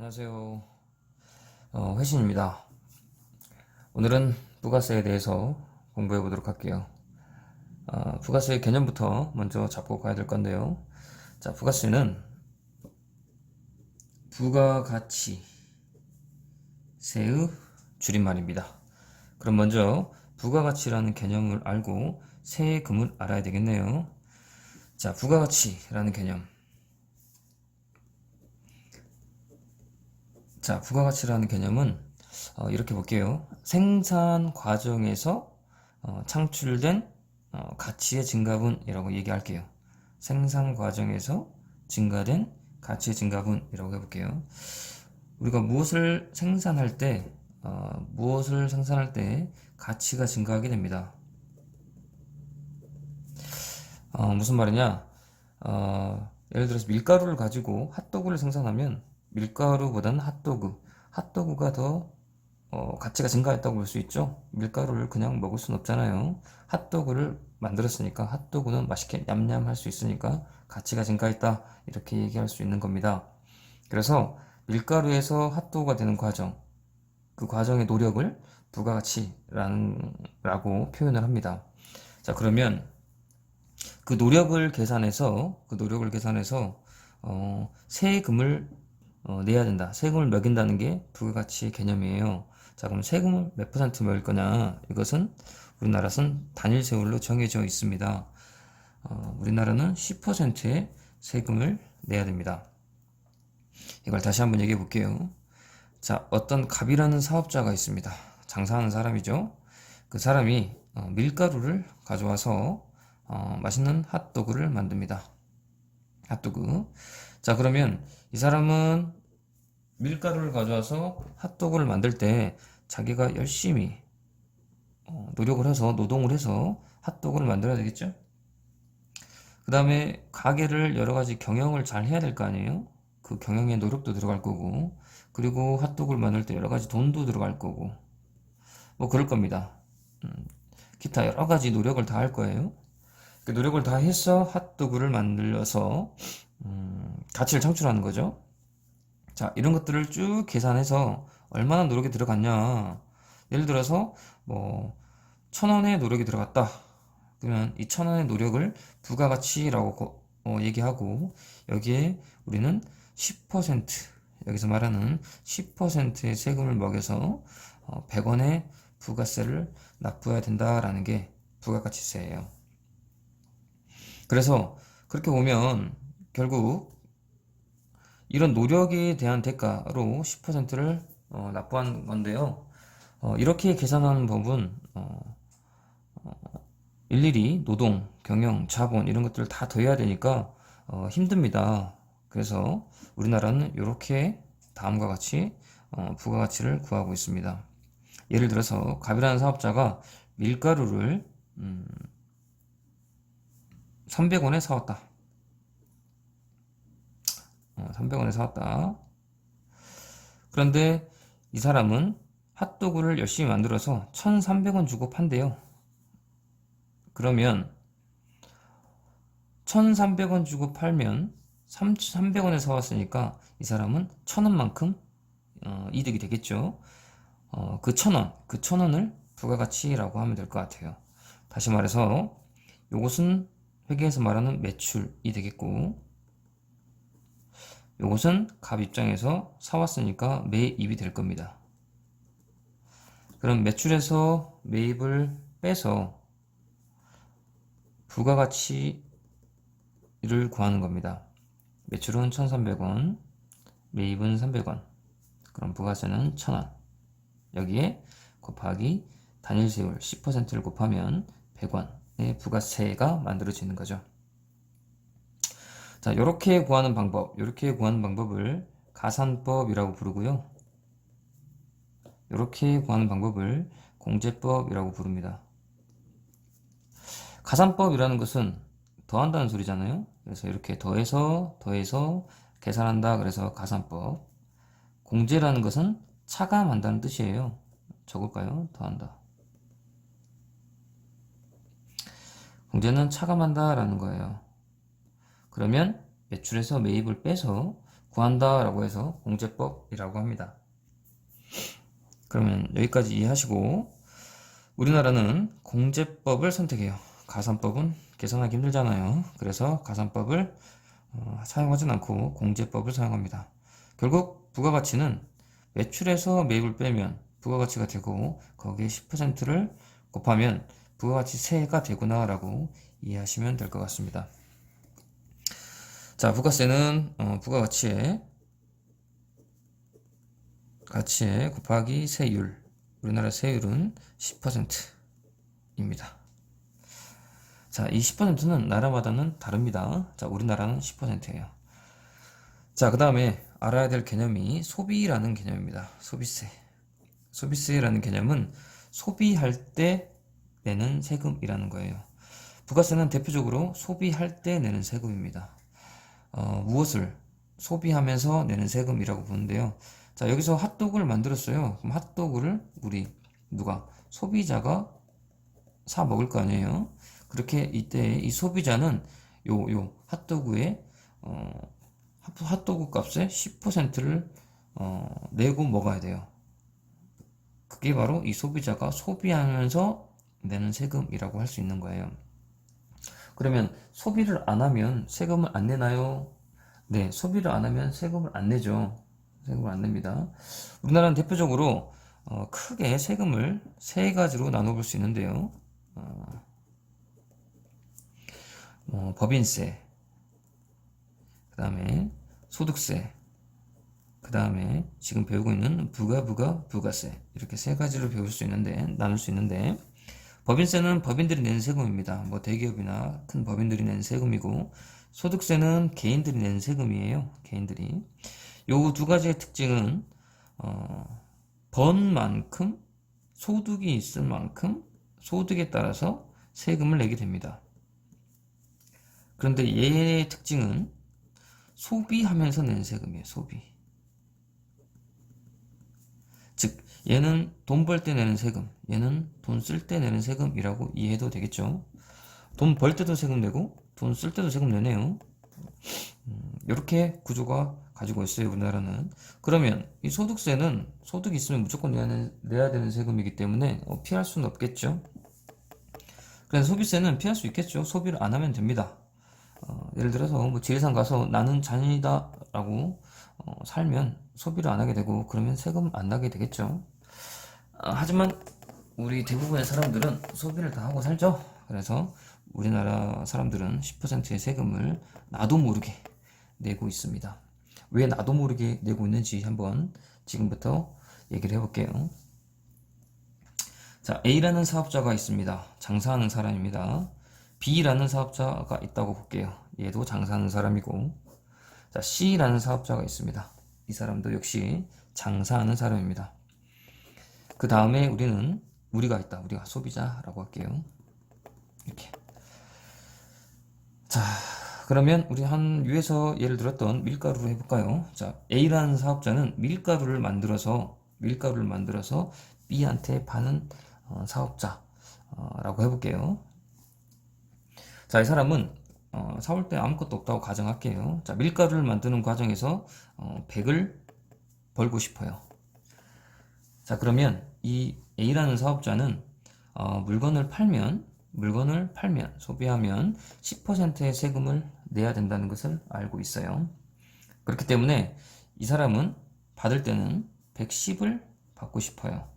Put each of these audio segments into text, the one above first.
안녕하세요. 회신입니다. 오늘은 부가세에 대해서 공부해 보도록 할게요. 부가세의 개념부터 먼저 잡고 가야 될 건데요. 자, 부가세는 부가가치세의 줄임말입니다. 그럼 먼저 부가가치라는 개념을 알고 세금을 알아야 되겠네요. 자, 부가가치라는 개념. 자, 부가가치라는 개념은 이렇게 볼게요. 생산 과정에서 창출된 가치의 증가분이라고 얘기할게요. 생산 과정에서 증가된 가치의 증가분이라고 해볼게요. 우리가 무엇을 생산할 때 가치가 증가하게 됩니다. 무슨 말이냐? 예를 들어서 밀가루를 가지고 핫도그를 생산하면 밀가루보다는 핫도그가 더 가치가 증가했다고 볼 수 있죠. 밀가루를 그냥 먹을 순 없잖아요. 핫도그를 만들었으니까 핫도그는 맛있게 냠냠 할 수 있으니까 가치가 증가했다, 이렇게 얘기할 수 있는 겁니다. 그래서 밀가루에서 핫도그가 되는 과정, 그 과정의 노력을 부가가치라고 표현을 합니다. 자, 그러면 그 노력을 계산해서 세금을 내야 된다. 세금을 매긴다는 게 부가가치 개념이에요. 자, 그럼 세금을 몇 퍼센트 매길 거냐? 이것은 우리나라는 단일 세율로 정해져 있습니다. 우리나라는 10%의 세금을 내야 됩니다. 이걸 다시 한번 얘기해 볼게요. 자, 어떤 갑이라는 사업자가 있습니다. 장사하는 사람이죠. 그 사람이 밀가루를 가져와서 맛있는 핫도그를 만듭니다. 핫도그. 자, 그러면 이 사람은 밀가루를 가져와서 핫도그를 만들 때 자기가 열심히 노력을 해서, 노동을 해서 핫도그를 만들어야 되겠죠? 그 다음에 가게를 여러 가지 경영을 잘 해야 될 거 아니에요? 그 경영에 노력도 들어갈 거고, 그리고 핫도그를 만들 때 여러 가지 돈도 들어갈 거고, 뭐 그럴 겁니다. 기타 여러 가지 노력을 다 할 거예요. 그 노력을 다 해서 핫도그를 만들어서 가치를 창출하는 거죠. 자, 이런 것들을 쭉 계산해서 얼마나 노력이 들어갔냐. 예를 들어서 뭐 1,000원의 노력이 들어갔다. 그러면 이 1,000원의 노력을 부가가치라고 얘기하고, 여기에 우리는 10%, 여기서 말하는 10%의 세금을 먹여서 100원의 부가세를 납부해야 된다라는 게 부가가치세예요. 그래서 그렇게 보면 결국 이런 노력에 대한 대가로 10%를 납부한 건데요. 이렇게 계산하는 법은 일일이 노동, 경영, 자본 이런 것들을 다 더해야 되니까 힘듭니다. 그래서 우리나라는 이렇게 다음과 같이 부가가치를 구하고 있습니다. 예를 들어서 갑이라는 사업자가 밀가루를 300원에 사왔다. 300원에 사왔다. 그런데 이 사람은 핫도그를 열심히 만들어서 1,300원 주고 판대요. 그러면 1,300원 주고 팔면 300원에 사왔으니까 이 사람은 1,000원만큼 이득이 되겠죠. 그 1,000원을 부가가치라고 하면 될 것 같아요. 다시 말해서 요것은 회계에서 말하는 매출이 되겠고, 요것은 갑 입장에서 사왔으니까 매입이 될 겁니다. 그럼 매출에서 매입을 빼서 부가가치를 구하는 겁니다. 매출은 1,300원, 매입은 300원. 그럼 부가세는 1,000원. 여기에 곱하기 단일세율 10%를 곱하면 100원의 부가세가 만들어지는 거죠. 자, 이렇게 구하는 방법을 가산법이라고 부르고요. 이렇게 구하는 방법을 공제법이라고 부릅니다. 가산법이라는 것은 더한다는 소리잖아요. 그래서 이렇게 더해서 계산한다. 그래서 가산법. 공제라는 것은 차감한다는 뜻이에요. 적을까요? 더한다. 공제는 차감한다 라는 거예요. 그러면 매출에서 매입을 빼서 구한다 라고 해서 공제법이라고 합니다. 그러면 여기까지 이해하시고, 우리나라는 공제법을 선택해요. 가산법은 계산하기 힘들잖아요. 그래서 가산법을 사용하진 않고 공제법을 사용합니다. 결국 부가가치는 매출에서 매입을 빼면 부가가치가 되고, 거기에 10%를 곱하면 부가가치세가 되구나 라고 이해하시면 될 것 같습니다. 자, 부가세는 부가가치에 곱하기 세율, 우리나라 세율은 10%입니다. 자, 이 10%는 나라마다는 다릅니다. 자, 우리나라는 10%예요. 자, 그 다음에 알아야 될 개념이 소비라는 개념입니다. 소비세. 소비세라는 개념은 소비할 때 내는 세금이라는 거예요. 부가세는 대표적으로 소비할 때 내는 세금입니다. 무엇을 소비하면서 내는 세금이라고 보는데요. 자, 여기서 핫도그를 만들었어요. 그럼 핫도그를 누가? 소비자가 사 먹을 거 아니에요. 그렇게 이때 이 소비자는 요 핫도그의 핫도그 값의 10%를 내고 먹어야 돼요. 그게 바로 이 소비자가 소비하면서 내는 세금이라고 할 수 있는 거예요. 그러면 소비를 안 하면 세금을 안 내나요? 네, 소비를 안 하면 세금을 안 내죠. 세금을 안 냅니다. 우리나라는 대표적으로 크게 세금을 세 가지로 나눠볼 수 있는데요. 법인세, 그 다음에 소득세, 그 다음에 지금 배우고 있는 부가세, 이렇게 세 가지로 나눌 수 있는데, 법인세는 법인들이 내는 세금입니다. 뭐 대기업이나 큰 법인들이 내는 세금이고, 소득세는 개인들이 내는 세금이에요. 개인들이. 요 두 가지의 특징은 번 만큼, 소득이 있을 만큼 소득에 따라서 세금을 내게 됩니다. 그런데 얘의 특징은 소비하면서 내는 세금이에요. 소비. 즉 얘는 돈 벌 때 내는 세금, 얘는 돈 쓸 때 내는 세금이라고 이해해도 되겠죠. 돈 벌 때도 세금 내고 돈 쓸 때도 세금 내네요. 이렇게 구조가 가지고 있어요. 우리나라는. 그러면 이 소득세는 소득이 있으면 무조건 내야 되는 세금이기 때문에 피할 수는 없겠죠. 그래서 소비세는 피할 수 있겠죠. 소비를 안 하면 됩니다. 예를 들어서 뭐 지리산 가서 나는 잔이다 라고 살면 소비를 안 하게 되고, 그러면 세금 안 나게 되겠죠. 하지만 우리 대부분의 사람들은 소비를 다 하고 살죠. 그래서 우리나라 사람들은 10%의 세금을 나도 모르게 내고 있습니다. 왜 나도 모르게 내고 있는지 한번 지금부터 얘기를 해볼게요. 자, A라는 사업자가 있습니다. 장사하는 사람입니다. B라는 사업자가 있다고 볼게요. 얘도 장사하는 사람이고, 자, C라는 사업자가 있습니다. 이 사람도 역시 장사하는 사람입니다. 그 다음에 우리가 있다. 우리가 소비자라고 할게요. 이렇게. 자, 그러면 우리 위에서 예를 들었던 밀가루로 해볼까요? 자, A라는 사업자는 밀가루를 만들어서 B한테 파는 사업자라고 해볼게요. 자, 이 사람은 사올 때 아무것도 없다고 가정할게요. 자, 밀가루를 만드는 과정에서 100을 벌고 싶어요. 자, 그러면 이 A라는 사업자는 물건을 팔면 소비하면 10%의 세금을 내야 된다는 것을 알고 있어요. 그렇기 때문에 이 사람은 받을 때는 110을 받고 싶어요.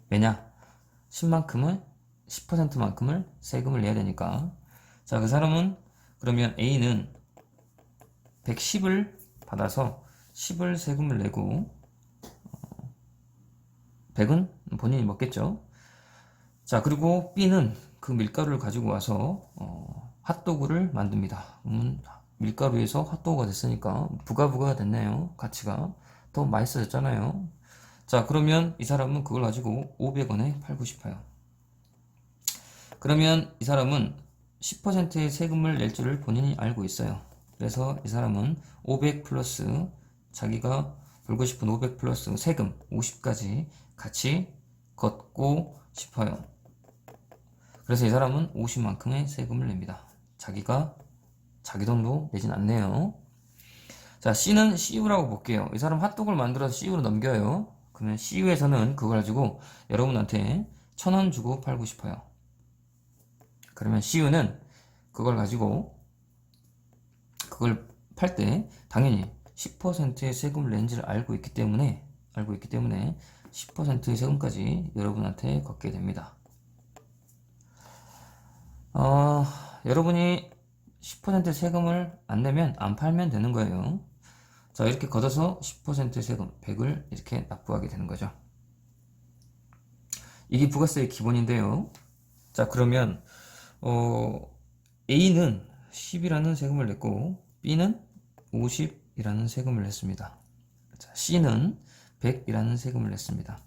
왜냐? 10%만큼을 세금을 내야 되니까. 자, 그 사람은, 그러면 A는 110을 받아서 10을 세금을 내고 100은 본인이 먹겠죠. 자, 그리고 B는 그 밀가루를 가지고 와서 핫도그를 만듭니다. 밀가루에서 핫도그가 됐으니까 부가가 됐네요. 가치가 더 맛있어졌잖아요. 자, 그러면 이 사람은 그걸 가지고 500원에 팔고 싶어요. 그러면 이 사람은 10%의 세금을 낼 줄을 본인이 알고 있어요. 그래서 이 사람은 500 플러스 자기가 벌고 싶은 500 플러스 세금 50까지 같이 걷고 싶어요. 그래서 이 사람은 50만큼의 세금을 냅니다. 자기 돈도 내진 않네요. 자, C는 CU라고 볼게요. 이 사람 핫도그를 만들어서 CU로 넘겨요. 그러면 CU에서는 그걸 가지고 여러분한테 1,000원 주고 팔고 싶어요. 그러면 CU는 그걸 가지고 그걸 팔 때 당연히 10%의 세금을 낸지를 알고 있기 때문에 10%의 세금까지 여러분한테 걷게 됩니다. 여러분이 10% 세금을 안 내면 안 팔면 되는 거예요. 자, 이렇게 걷어서 10% 세금 100을 이렇게 납부하게 되는 거죠. 이게 부가세의 기본인데요. 자, 그러면 A는 10이라는 세금을 냈고 B는 50이라는 세금을 냈습니다. 자, C는 100이라는 세금을 냈습니다.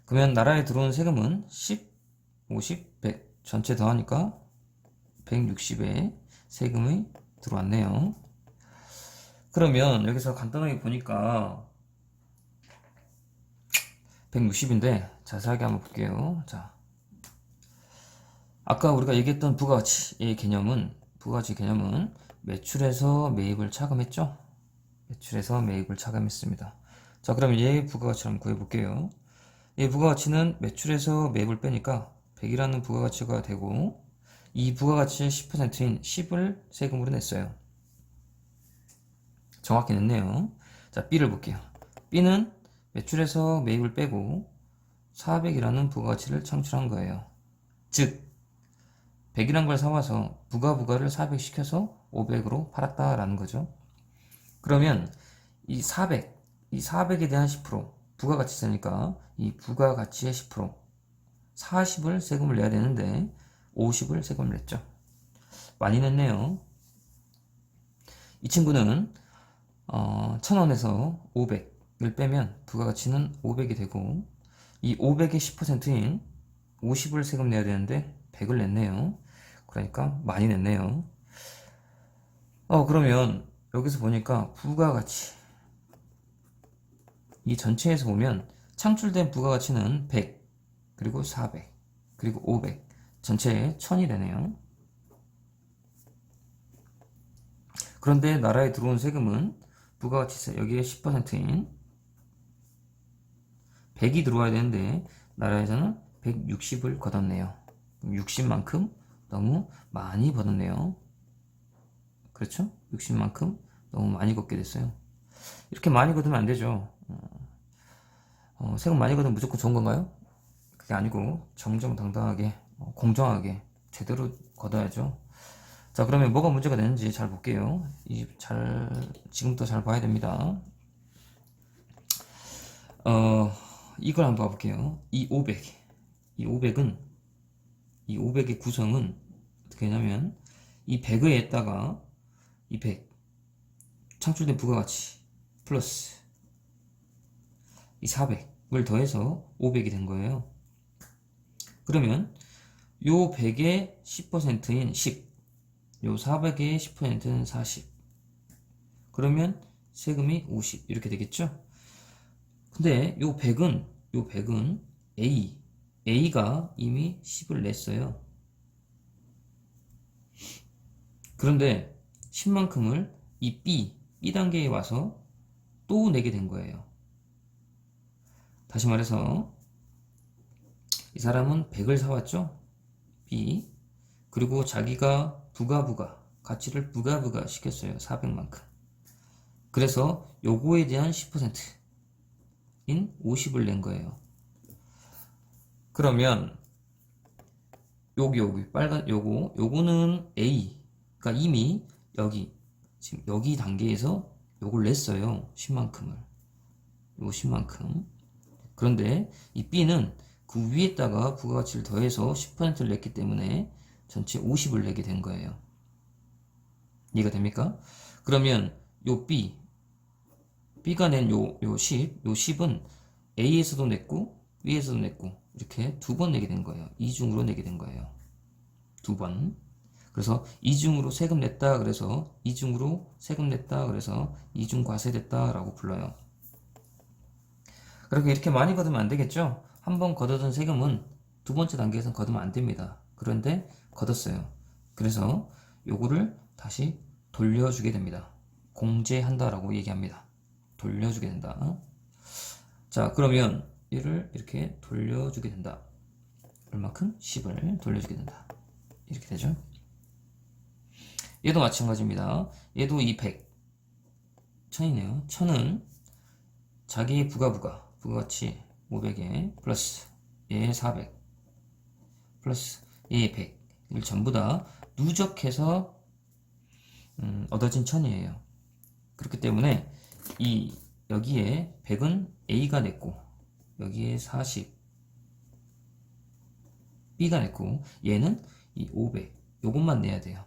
그러면 나라에 들어온 세금은 10, 50, 100 전체 더하니까 160의 세금이 들어왔네요. 그러면 여기서 간단하게 보니까 160인데 자세하게 한번 볼게요. 자, 아까 우리가 얘기했던 부가가치의 개념은 매출에서 매입을 차감했죠? 매출에서 매입을 차감했습니다. 자, 그럼 얘 부가가치를 한번 구해볼게요. 얘 부가가치는 매출에서 매입을 빼니까 100이라는 부가가치가 되고 이 부가가치의 10%인 10을 세금으로 냈어요. 정확히 냈네요. 자, B를 볼게요. B는 매출에서 매입을 빼고 400이라는 부가가치를 창출한 거예요. 즉 100이란 걸 사와서 부가를 400 시켜서 500으로 팔았다라는 거죠. 그러면 이 400에 대한 10% 부가가치세니까 이 부가가치의 10% 40을 세금을 내야 되는데 50을 세금을 냈죠. 많이 냈네요. 이 친구는 1,000원에서 500을 빼면 부가가치는 500이 되고 이 500의 10%인 50을 세금 내야 되는데 100을 냈네요. 그러니까 많이 냈네요. 그러면 여기서 보니까 부가가치 이 전체에서 보면 창출된 부가가치는 100 그리고 400 그리고 500 전체에 1000이 되네요. 그런데 나라에 들어온 세금은 부가가치세 여기에 10%인 100이 들어와야 되는데 나라에서는 160을 걷었네요. 60만큼 너무 많이 걷었네요. 그렇죠? 60만큼 너무 많이 걷게 됐어요. 이렇게 많이 걷으면 안 되죠. 세금 많이 걷으면 무조건 좋은 건가요? 그게 아니고 정정당당하게 공정하게 제대로 걷어야죠. 자, 그러면 뭐가 문제가 되는지 잘 볼게요. 지금부터 잘 봐야 됩니다. 이걸 한번 봐볼게요. 이 500의 구성은 어떻게 하냐면 이 100에다가 이 100 창출된 부가가치 플러스 이 400을 더해서 500이 된 거예요. 그러면 요 100의 10%인 10, 요 400의 10%는 40. 그러면 세금이 50 이렇게 되겠죠? 근데 요 100은 A가 이미 10을 냈어요. 그런데 10만큼을 이 B 단계에 와서 또 내게 된 거예요. 다시 말해서 이 사람은 100을 사왔죠? B. 그리고 자기가 가치를 부가 시켰어요. 400만큼. 그래서 요거에 대한 10%인 50을 낸 거예요. 그러면 여기 빨간 요거는 A가 이미 지금 여기 단계에서 요걸 냈어요. 10만큼을. 요거 10만큼. 그런데 이 B는 그 위에다가 부가가치를 더해서 10%를 냈기 때문에 전체 50을 내게 된 거예요. 이해가 됩니까? 그러면 요 B가 낸 요 10은 A에서도 냈고 위에서도 냈고 이렇게 두 번 내게 된 거예요. 이중으로 내게 된 거예요. 두 번. 그래서 이중으로 세금 냈다 그래서 이중으로 세금 냈다 그래서 이중과세됐다 라고 불러요. 그렇게 이렇게 많이 걷으면 안 되겠죠? 한 번 걷어둔 세금은 두 번째 단계에서 걷으면 안 됩니다. 그런데 걷었어요. 그래서 요거를 다시 돌려주게 됩니다. 공제한다라고 얘기합니다. 돌려주게 된다. 자, 그러면 얘를 이렇게 돌려주게 된다. 얼마큼? 10을 돌려주게 된다. 이렇게 되죠. 얘도 마찬가지입니다. 얘도 이 100, 1000이네요. 1000은 자기 부가가치 500에 플러스 얘 400 플러스 얘 100 이걸 전부 다 누적해서 얻어진 1000이에요. 그렇기 때문에 이 여기에 100은 A가 냈고 여기에 40 B가 냈고 얘는 이 500 요것만 내야 돼요.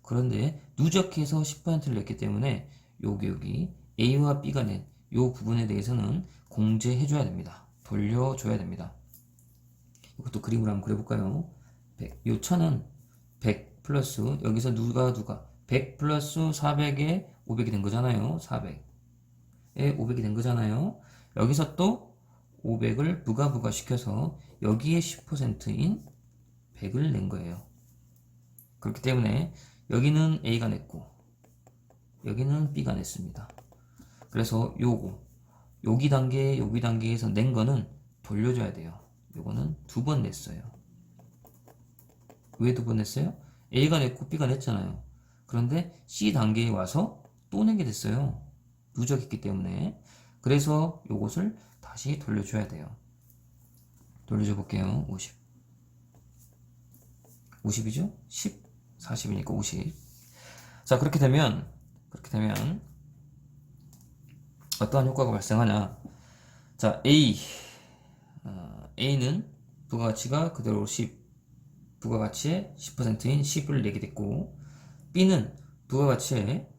그런데 누적해서 10%를 냈기 때문에 여기 A와 B가 낸 요 부분에 대해서는 공제해줘야 됩니다. 돌려줘야 됩니다. 이것도 그림으로 한번 그려볼까요? 100. 요 1000은 100 플러스 여기서 누가 100 플러스 400에 500이 된 거잖아요. 400에 500이 된 거잖아요. 여기서 또 500을 부가 시켜서 여기에 10%인 100을 낸 거예요. 그렇기 때문에 여기는 A가 냈고 여기는 B가 냈습니다. 그래서 여기 단계에서 낸 거는 돌려줘야 돼요. 요거는 2번 냈어요. 왜 2번 냈어요? A가 냈고 B가 냈잖아요. 그런데 C 단계에 와서 또 내게 됐어요. 누적했기 때문에. 그래서 요것을 다시 돌려줘야 돼요. 돌려줘 볼게요. 50. 50이죠? 10, 40이니까 50. 자, 그렇게 되면 어떠한 효과가 발생하냐? 자, A는 부가가치가 그대로 10, 부가가치의 10%인 10을 내게 됐고, B는 부가가치의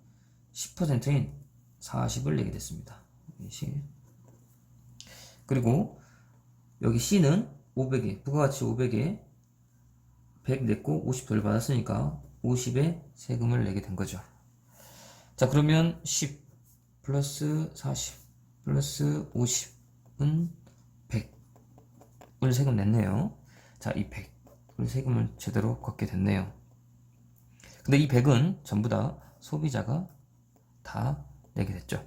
10%인 40을 내게 됐습니다. 10. 그리고 여기 C는 500에, 부가가치 500에 100 냈고 50 돌려받았으니까 50에 세금을 내게 된 거죠. 자, 그러면 10 플러스 40 플러스 50은 100을 세금 냈네요. 자, 이 100을 세금을 제대로 걷게 됐네요. 근데 이 100은 전부 다 소비자가 다 내게 됐죠.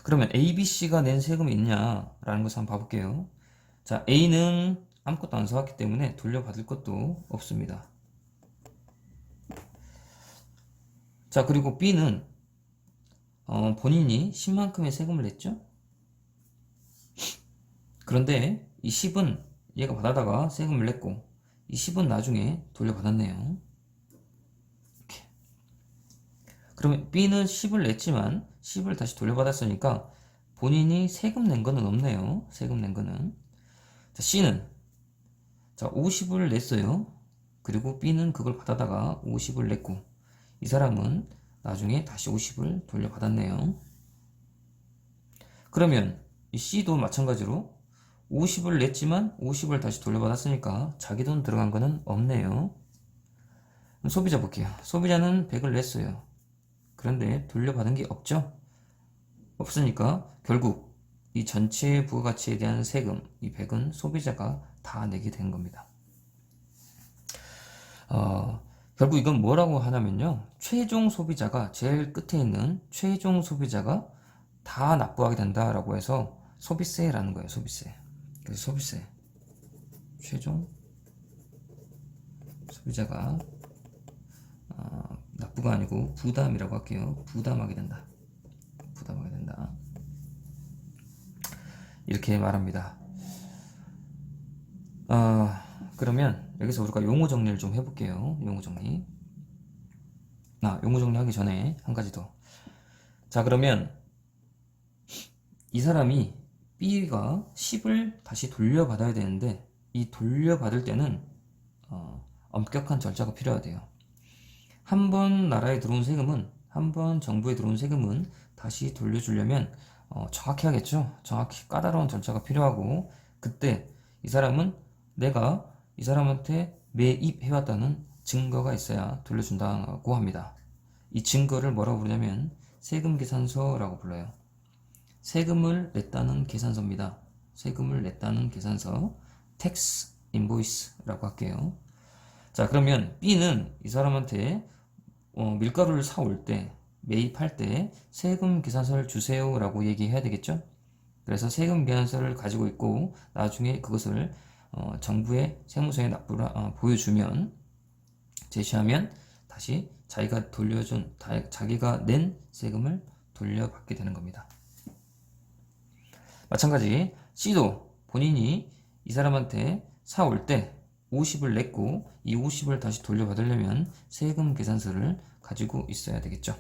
그러면 A, B, C가 낸 세금이 있냐라는 것을 한번 봐볼게요. 자, A는 아무것도 안 사왔기 때문에 돌려받을 것도 없습니다. 자, 그리고 B는 본인이 10만큼의 세금을 냈죠. 그런데 이 10은 얘가 받아다가 세금을 냈고 이 10은 나중에 돌려받았네요. 이렇게. 그러면 B는 10을 냈지만 10을 다시 돌려받았으니까 본인이 세금 낸 거는 없네요. 세금 낸 거는. 자, C는 자, 50을 냈어요. 그리고 B는 그걸 받아다가 50을 냈고 이 사람은 나중에 다시 50을 돌려받았네요. 그러면 이 C도 마찬가지로 50을 냈지만 50을 다시 돌려받았으니까 자기 돈 들어간 거는 없네요. 그럼 소비자 볼게요. 소비자는 100을 냈어요. 그런데 돌려받은 게 없죠? 없으니까 결국 이 전체 부가가치에 대한 세금, 이 100은 소비자가 다 내게 된 겁니다. 결국 이건 뭐라고 하냐면요. 최종 소비자가 제일 끝에 있는 최종 소비자가 다 납부하게 된다라고 해서 소비세라는 거예요. 소비세. 그래서 소비세. 최종 소비자가 납부가 아니고 부담이라고 할게요. 부담하게 된다. 부담하게 된다. 이렇게 말합니다. 그러면 여기서 우리가 용어 정리를 좀 해볼게요. 용어 정리. 용어 정리하기 전에 한 가지 더. 자, 그러면 이 사람이 B가 10을 다시 돌려받아야 되는데 이 돌려받을 때는 엄격한 절차가 필요하대요. 한 번 나라에 들어온 세금은 한 번 정부에 들어온 세금은 다시 돌려주려면 정확히 하겠죠. 정확히 까다로운 절차가 필요하고 그때 이 사람은 내가 이 사람한테 매입해왔다는 증거가 있어야 돌려준다고 합니다. 이 증거를 뭐라고 부르냐면 세금계산서라고 불러요. 세금을 냈다는 계산서입니다. 세금을 냈다는 계산서, tax invoice라고 할게요. 자, 그러면 B는 이 사람한테 밀가루를 사올 때, 매입할 때 세금 계산서를 주세요 라고 얘기해야 되겠죠. 그래서 세금 계산서를 가지고 있고 나중에 그것을 정부의 세무서에 보여주면, 제시하면 다시 자기가 낸 세금을 돌려받게 되는 겁니다. 마찬가지 C도 본인이 이 사람한테 사올 때 50을 냈고 이 50을 다시 돌려받으려면 세금 계산서를 가지고 있어야 되겠죠.